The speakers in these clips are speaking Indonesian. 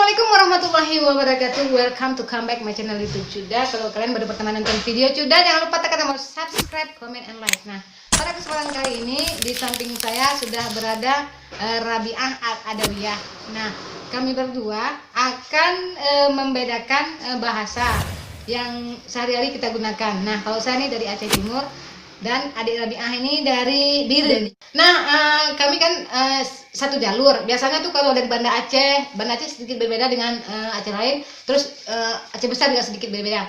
Assalamualaikum warahmatullahi wabarakatuh. Welcome to come back my channel YouTube Cuda. Kalau kalian baru pertama nonton video Cuda, jangan lupa tekan tombol subscribe, comment, and like. Nah, pada kesempatan kali ini di samping saya sudah berada Rabiah Al-Adawiyah. Nah, kami berdua akan membedakan bahasa yang sehari-hari kita gunakan. Nah, kalau saya ini dari Aceh Timur dan adik Rabiah ini dari Biren. Nah, kami kan satu jalur. Biasanya tuh kalau dari Banda Aceh sedikit berbeda dengan Aceh lain. Terus Aceh Besar juga sedikit berbeda.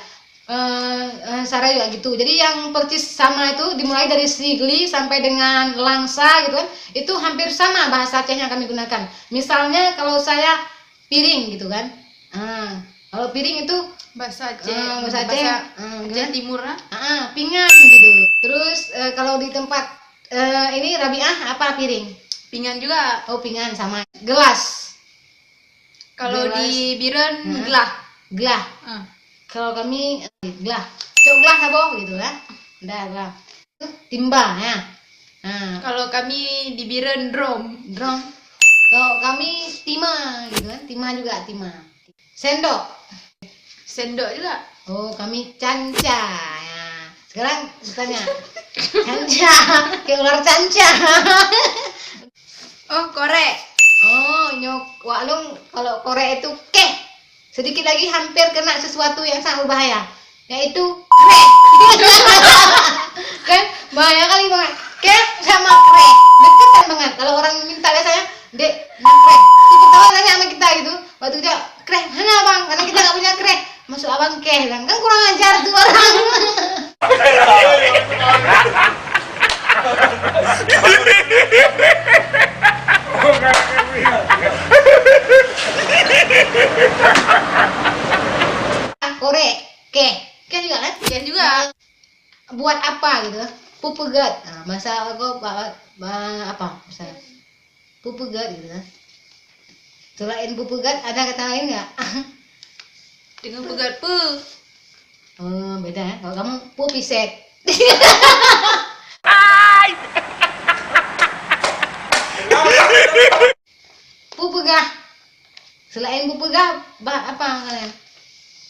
Sarai juga gitu. Jadi yang percis sama itu dimulai dari Sigli sampai dengan Langsa gitu kan. Itu hampir sama bahasa Aceh yang kami gunakan. Misalnya kalau saya piring gitu kan. Kalau piring itu bahasa Aceh, bahasa Aceh Timur lah. Pinggan gitu. Terus kalau di tempat ini Rabiah apa piring? Pinggan juga. Oh, pinggan sama. Gelas. Kalau di Biren gelah. Gelah. Kalau kami gelah. Cok gelah apa gitu kan? Udah gelah. Timba ya. Kalau kami di Biren drum. Drum. Kalau kami timah gitu kan? Timah juga timah. Sendok. Sendok juga. Oh, kami canca ya. Sekarang tanya. Canca, kayak ular canca. Oh, korek. Oh, nyok walung kalau korek itu keh. Sedikit lagi hampir kena sesuatu yang sangat berbahaya, yaitu kreh. Kan bahaya kali banget. Keh sama kreh deketan banget. Kalau orang minta biasanya, "Dek, nak kreh." Itu pertama tanya sama kita gitu. Waktu kita, "Kreh, mana Bang?" Karena kita nggak punya kreh. Masuk abang keh, kan kurang ajar tuh orang. Korek, keh juga kan? Keh juga. Buat apa gitu? Pupugat. Nah, bahasa aku apa? Misalnya pupugat gitu kan? Selain pupugat ada kata lain nggak? Dengan pegat pu. Oh, beda ya. Kalau kamu pupisek. Pupegah. Selain pupegah, apa kalian?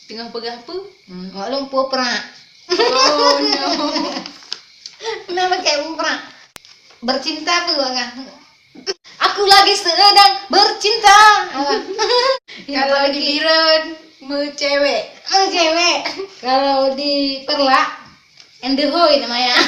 Dengan pegat pu. Walau popra. Oh no. Kenapa kayak popra? Bercinta tuh enggak? Aku lagi sedang bercinta. Kalau di Biren cewek. Cewek. Kalau di Perla, endehoy namanya.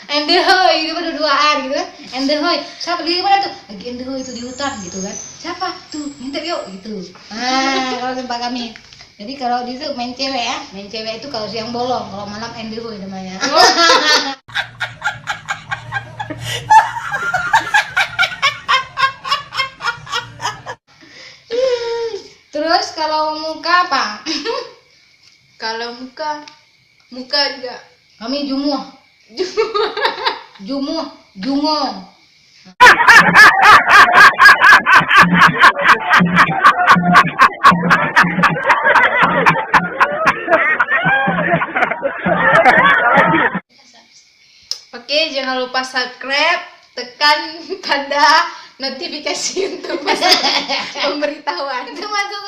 Endehoy itu berdua-duaan gitu kan. Endehoy, siapa di mana tuh? Lagi endehoy itu di hutan gitu kan. Siapa tuh? Minta yuk gitu. Kalau tempat kami. Jadi kalau di situ main cewek ya. Main cewek itu kalau siang bolong, kalau malam endehoy namanya. Terus kalau muka apa? Kalau muka juga. Kami jumuh. Jungong. Oke, jangan lupa subscribe, tekan tanda notifikasi untuk pemberitahuan. Itu masuk